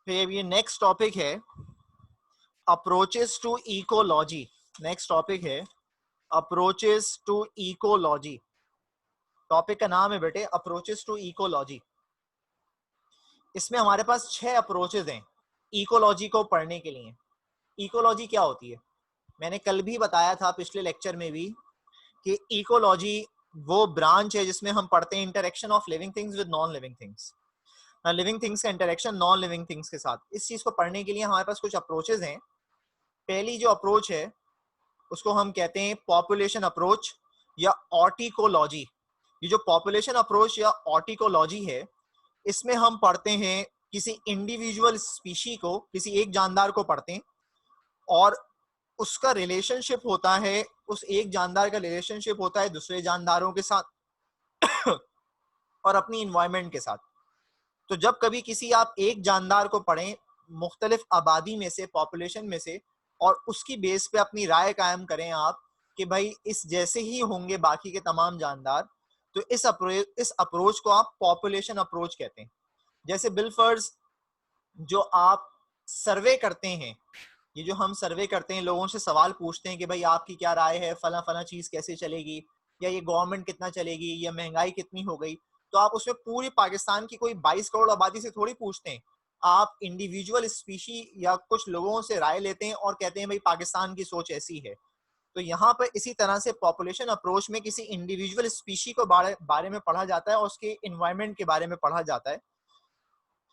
फिर ये next topic है approaches to ecology. Next topic है अप्रोचेस टू इकोलॉजी। टॉपिक का नाम है बेटे अप्रोचेस टू इकोलॉजी। इसमें हमारे पास 6 अप्रोचेस हैं इकोलॉजी को पढ़ने के लिए। इकोलॉजी क्या होती है? मैंने कल भी बताया था पिछले लेक्चर में भी कि इकोलॉजी वो ब्रांच है जिसमें हम पढ़ते हैं interaction of living things with non living things. Living things का इंटरेक्शन नॉन लिविंग थिंग्स के साथ। इस चीज को पढ़ने के लिए हमारे पास कुछ अप्रोचेस हैं। पहली जो अप्रोच है उसको हम कहते हैं पॉपुलेशन अप्रोच या ऑर्टिकोलॉजी। ये जो पॉपुलेशन अप्रोच या ऑर्टिकोलॉजी है इसमें हम पढ़ते हैं किसी इंडिविजुअल स्पीशी को, किसी एक जानदार को पढ़ते हैं और उसका रिलेशनशिप होता है, उस एक जानदार का रिलेशनशिप होता है दूसरे जानदारों के साथ और अपनी इन्वायरमेंट के साथ। तो जब कभी किसी आप एक जानदार को पढ़ें मुख्तलिफ आबादी में से, पॉपुलेशन में से, और उसकी बेस पे अपनी राय कायम करें आप कि भाई इस जैसे ही होंगे बाकी के तमाम जानदार, तो इस अप्रोच को आप पॉपुलेशन अप्रोच कहते हैं। जैसे बिलफर्ज जो आप सर्वे करते हैं, ये जो हम सर्वे करते हैं, लोगों से सवाल पूछते हैं कि भाई आपकी क्या राय है, फला फला चीज कैसे चलेगी, या ये गवर्नमेंट कितना चलेगी, या महंगाई कितनी हो गई, तो आप उसमें पूरी पाकिस्तान की कोई 22 करोड़ आबादी से थोड़ी पूछते हैं। आप इंडिविजुअल स्पीशी या कुछ लोगों से राय लेते हैं और कहते हैं भाई पाकिस्तान की सोच ऐसी है। तो यहाँ पर इसी तरह से पॉपुलेशन अप्रोच में किसी इंडिविजुअल स्पीशी को बारे में पढ़ा जाता है और उसके इन्वायरमेंट के बारे में पढ़ा जाता है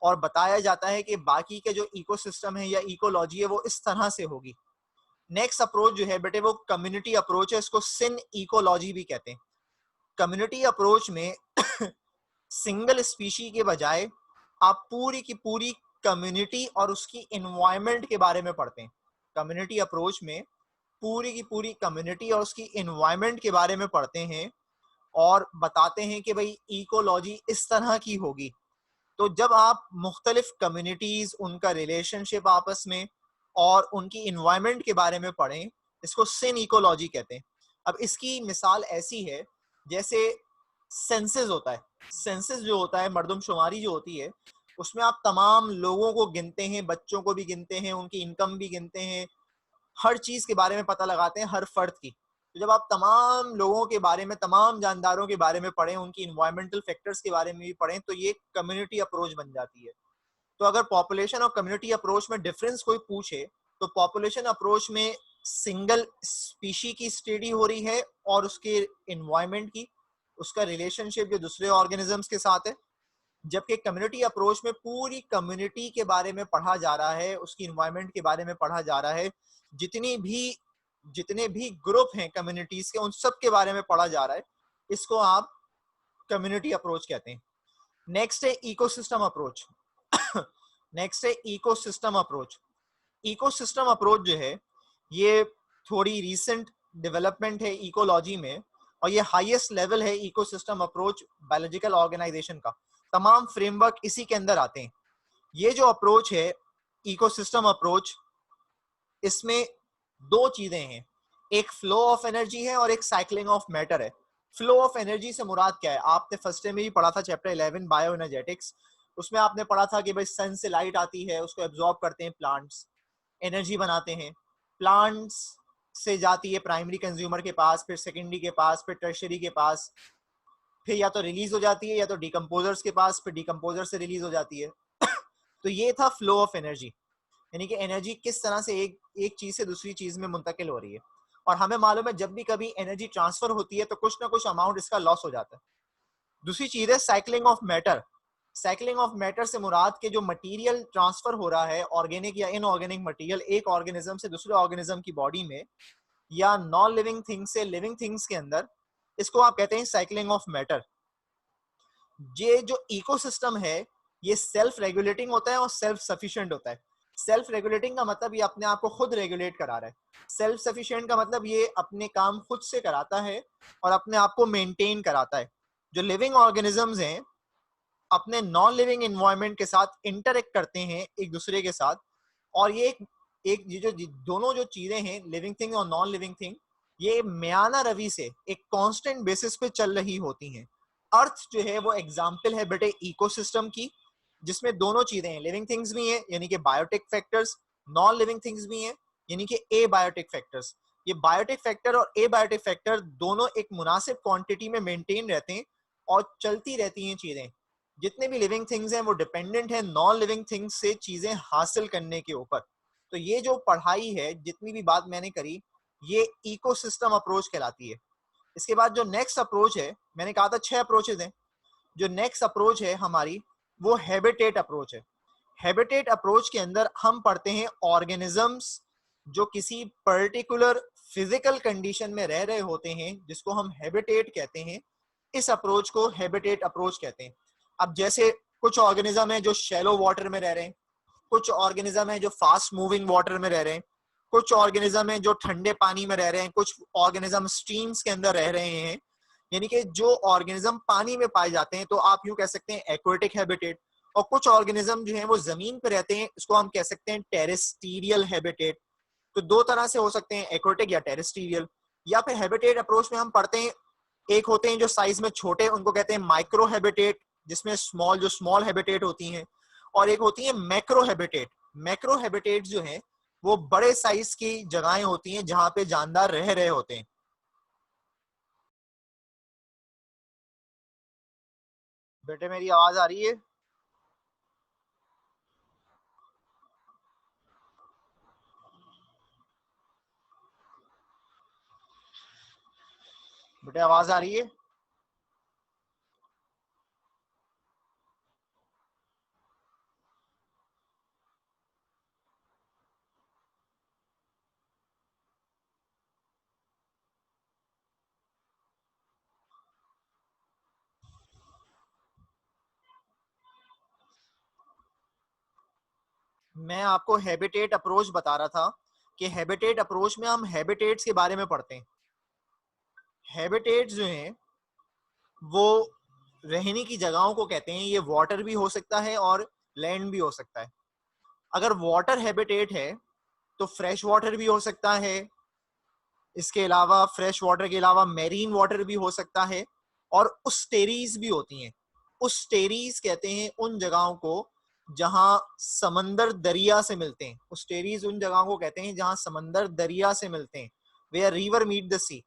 और बताया जाता है कि बाकी के जो इकोसिस्टम है या इकोलॉजी है वो इस तरह से होगी। नेक्स्ट अप्रोच जो है बेटे वो कम्युनिटी अप्रोच है, इसको सिन इकोलॉजी भी कहते हैं। कम्युनिटी अप्रोच में सिंगल स्पीशी के बजाय आप पूरी की पूरी कम्युनिटी और उसकी इन्वायरमेंट के बारे में पढ़ते हैं। कम्युनिटी अप्रोच में पूरी की पूरी कम्युनिटी और उसकी इन्वायरमेंट के बारे में पढ़ते हैं और बताते हैं कि भाई इकोलॉजी इस तरह की होगी। तो जब आप मुख्तलिफ कम्युनिटीज, उनका रिलेशनशिप आपस में और उनकी इन्वायरमेंट के बारे में पढ़ें, इसको सिन इकोलॉजी कहते हैं। अब इसकी मिसाल ऐसी है जैसे सेंसस होता है। सेंसस जो होता है, मर्दमशुमारी जो होती है, उसमें आप तमाम लोगों को गिनते हैं, बच्चों को भी गिनते हैं, उनकी इनकम भी गिनते हैं, हर चीज के बारे में पता लगाते हैं, हर फर्द की। तो जब आप तमाम लोगों के बारे में, तमाम जानदारों के बारे में पढ़ें, उनकी इन्वायरमेंटल फैक्टर्स के बारे में भी पढ़ें, तो ये कम्युनिटी अप्रोच बन जाती है। तो अगर पॉपुलेशन और कम्युनिटी अप्रोच में डिफरेंस कोई पूछे तो पॉपुलेशन अप्रोच में सिंगल स्पीशी की स्टडी हो रही है और उसके इन्वायरमेंट की, उसका रिलेशनशिप जो दूसरे ऑर्गेनिजम्स के साथ है। जबकि कम्युनिटी अप्रोच में पूरी कम्युनिटी के बारे में पढ़ा जा रहा है, उसकी इन्वायरमेंट के बारे में पढ़ा जा रहा है, जितने भी ग्रुप हैं कम्युनिटीज के, उन सब के बारे में पढ़ा जा रहा है। इसको आप कम्युनिटी अप्रोच कहते हैं। नेक्स्ट है इकोसिस्टम अप्रोच। नेक्स्ट है इकोसिस्टम अप्रोच। इकोसिस्टम अप्रोच जो है ये थोड़ी रीसेंट डेवलपमेंट है इकोलॉजी में और ये हाईएस्ट लेवल है इकोसिस्टम अप्रोच बायोलॉजिकल ऑर्गेनाइजेशन का। तमाम फ्रेमवर्क इसी के अंदर आते हैं। ये जो अप्रोच है इकोसिस्टम अप्रोच, इसमें दो चीजें हैं, एक फ्लो ऑफ एनर्जी है और एक साइक्लिंग ऑफ मैटर है। फ्लो ऑफ एनर्जी से मुराद क्या है? आपने फर्स्ट टाइम में भी पढ़ा था चैप्टर 11 बायो एनर्जेटिक्स। उसमें आपने पढ़ा था कि भाई सन से लाइट आती है, उसको एब्जॉर्ब करते हैं प्लांट्स, एनर्जी बनाते हैं, प्लांट्स से जाती है प्राइमरी कंज्यूमर के पास, फिर सेकेंडरी के पास, फिर टर्शरी के पास, फिर या तो रिलीज हो जाती है या तो डिकम्पोजर्स के पास, फिर डिकम्पोजर से रिलीज हो जाती है। तो ये था फ्लो ऑफ एनर्जी, यानी कि एनर्जी किस तरह से एक चीज से दूसरी चीज में मुंतकिल हो रही है। और हमें मालूम है जब भी कभी एनर्जी ट्रांसफर होती है तो कुछ ना कुछ अमाउंट इसका लॉस हो जाता है। दूसरी चीज है cycling of matter. Cycling of matter से मुराद के जो मटेरियल ट्रांसफर हो रहा है, ऑर्गेनिक या इनऑर्गेनिक मटेरियल, एक ऑर्गेनिज्म से दूसरे ऑर्गेनिज्म की बॉडी में या नॉन लिविंग थिंग्स से लिविंग थिंग्स के अंदर, इसको आप कहते हैं साइक्लिंग ऑफ मैटर। ये जो इकोसिस्टम है ये सेल्फ रेगुलेटिंग होता है और सेल्फ सफिशिएंट होता है। सेल्फ रेगुलेटिंग का मतलब ये अपने आप को खुद रेगुलेट करा रहा है। सेल्फ सफिशिएंट का मतलब ये अपने काम खुद से कराता है और अपने आप को मेंटेन कराता है। जो लिविंग ऑर्गेनिजम्स हैं अपने नॉन लिविंग एनवायरनमेंट के साथ इंटरेक्ट करते हैं एक दूसरे के साथ, और एक ये जो दोनों जो चीजें हैं, लिविंग थिंग और नॉन लिविंग थिंग, ये म्याना रवि से एक कांस्टेंट बेसिस पे चल रही होती हैं। अर्थ जो है वो एग्जाम्पल है बेटे इकोसिस्टम की, जिसमें दोनों चीजें हैं, लिविंग थिंग्स भी हैं यानी कि biotic factors, non living things भी हैं यानी कि ए बायोटिक फैक्टर्स। ये बायोटिक फैक्टर और ए बायोटिक फैक्टर दोनों एक मुनासिब क्वांटिटी में मेंटेन रहते हैं और चलती रहती हैं चीजें। जितने भी लिविंग थिंग्स हैं वो डिपेंडेंट है नॉन लिविंग थिंग्स से चीजें हासिल करने के ऊपर। तो ये जो पढ़ाई है, जितनी भी बात मैंने करी, ये इकोसिस्टम अप्रोच कहलाती है। इसके बाद जो नेक्स्ट अप्रोच है, मैंने कहा था 6 अप्रोचेज हैं, जो नेक्स्ट अप्रोच है हमारी वो हैबिटेट अप्रोच है। हैबिटेट अप्रोच के अंदर हम पढ़ते हैं ऑर्गेनिजम्स जो किसी पर्टिकुलर फिजिकल कंडीशन में रह रहे होते हैं, जिसको हम हैबिटेट कहते हैं। इस अप्रोच को हैबिटेट अप्रोच कहते हैं। अब जैसे कुछ ऑर्गेनिज्म है जो शैलो वाटर में रह रहे हैं, कुछ ऑर्गेनिज्म है जो फास्ट मूविंग वाटर में रह रहे हैं, कुछ ऑर्गेनिज्म है जो ठंडे पानी में रह रहे हैं, कुछ ऑर्गेनिज्म स्ट्रीम्स के अंदर रह रहे हैं, यानी कि जो ऑर्गेनिज्म पानी में पाए जाते हैं तो आप यूं कह सकते हैं एक्वेटिक हैबिटेट। और कुछ ऑर्गेनिज्म जो है वो जमीन पर रहते हैं, इसको हम कह सकते हैं टेरेस्ट्रियल हैबिटेट। तो दो तरह से हो सकते हैं, एक्वेटिक या टेरेस्ट्रियल। या फिर हैबिटेट अप्रोच में हम पढ़ते हैं, एक होते हैं जो साइज में छोटे, उनको कहते हैं माइक्रो हैबिटेट, जिसमें जो स्मॉल हैबिटेट होती हैं, और एक होती है मैक्रो हैबिटेट। मैक्रो हैबिटेट जो है वो बड़े साइज की जगहें होती हैं जहां पे जानदार रह रहे होते हैं। बेटे मेरी आवाज आ रही है? बेटे आवाज आ रही है? मैं आपको हैबिटेट अप्रोच बता रहा था कि हैबिटेट अप्रोच में हम हैबिटेट्स के बारे में पढ़ते हैं। हैबिटेट्स जो हैं वो रहने की जगहों को कहते हैं। ये वाटर भी हो सकता है और लैंड भी हो सकता है। अगर वाटर हैबिटेट है तो फ्रेश वाटर भी हो सकता है, इसके अलावा फ्रेश वाटर के अलावा मेरीन वाटर भी हो सकता है, और उस्टेरीज भी होती हैं। उस्टेरीज कहते हैं उन जगहों को जहां समंदर दरिया से मिलते हैं। उस्टेरीज उन जगहों को कहते हैं जहां समंदर दरिया से मिलते हैं, वेयर रिवर मीट द सी।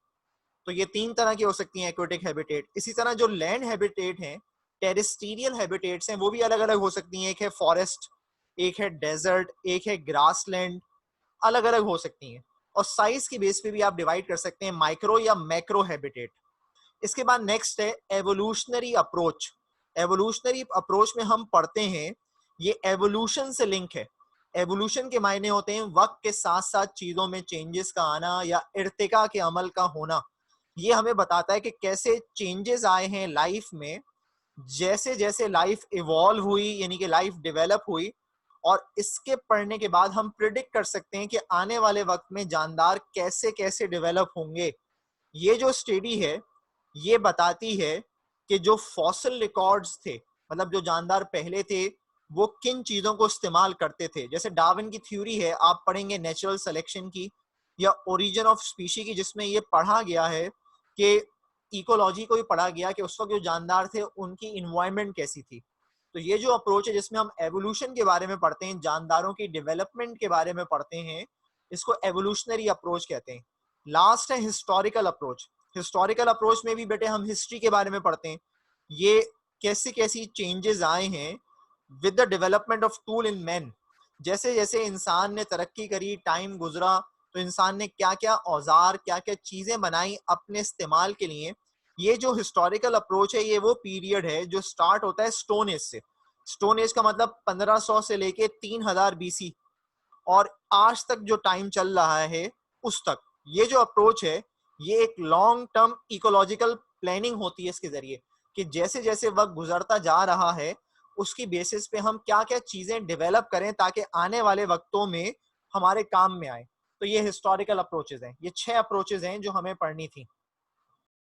तो ये 3 तरह की हो सकती हैं एक्वेटिक हैबिटेट। इसी तरह जो लैंड हैबिटेट हैं, टेरेस्ट्रियल हैबिटेट्स हैं, वो भी अलग अलग हो सकती हैं। एक है फॉरेस्ट, एक है डेजर्ट, एक है ग्रासलैंड, अलग अलग हो सकती हैं। और साइज की बेस पे भी आप डिवाइड कर सकते हैं, माइक्रो या मैक्रो हैबिटेट। इसके बाद नेक्स्ट है एवोल्यूशनरी अप्रोच। एवोल्यूशनरी अप्रोच में हम पढ़ते हैं, ये एवोल्यूशन से लिंक है। एवोल्यूशन के मायने होते हैं वक्त के साथ साथ चीजों में चेंजेस का आना या इर्तिका के अमल का होना। ये हमें बताता है कि कैसे चेंजेस आए हैं लाइफ में, जैसे जैसे लाइफ इवॉल्व हुई यानी कि लाइफ डेवलप हुई। और इसके पढ़ने के बाद हम प्रिडिक्ट कर सकते हैं कि आने वाले वक्त में जानदार कैसे कैसे डेवलप होंगे। ये जो स्टडी है ये बताती है कि जो फॉसिल रिकॉर्ड्स थे, मतलब जो जानदार पहले थे, वो किन चीजों को इस्तेमाल करते थे। जैसे डार्विन की थ्योरी है, आप पढ़ेंगे नेचुरल सिलेक्शन की या ओरिजिन ऑफ स्पीशी की, जिसमें ये पढ़ा गया है कि इकोलॉजी को भी पढ़ा गया कि उस वक्त जो जानदार थे उनकी इन्वायरमेंट कैसी थी। तो ये जो अप्रोच है जिसमें हम एवोल्यूशन के बारे में पढ़ते हैं, जानदारों की डेवलपमेंट के बारे में पढ़ते हैं, इसको एवोल्यूशनरी अप्रोच कहते हैं। लास्ट है हिस्टोरिकल अप्रोच। हिस्टोरिकल अप्रोच में भी बेटे हम हिस्ट्री के बारे में पढ़ते हैं, ये कैसी कैसी चेंजेस आए हैं with the development of tool in man. जैसे जैसे इंसान ने तरक्की करी, टाइम गुजरा, तो इंसान ने क्या क्या औजार, क्या क्या चीजें बनाई अपने इस्तेमाल के लिए। ये जो हिस्टोरिकल अप्रोच है ये वो पीरियड है जो स्टार्ट होता है स्टोन एज से। स्टोन एज का मतलब 1500 से लेके 3000 बीसी, और आज तक जो टाइम चल रहा है उस तक। ये जो अप्रोच है ये एक लॉन्ग टर्म इकोलॉजिकल प्लानिंग होती है इसके जरिए, कि जैसे जैसे वक्त गुजरता जा रहा है उसकी बेसिस पे हम क्या क्या चीजें डेवलप करें ताकि आने वाले वक्तों में हमारे काम में आए। तो ये हिस्टोरिकल अप्रोचेज हैं। ये 6 अप्रोचेज हैं जो हमें पढ़नी थी।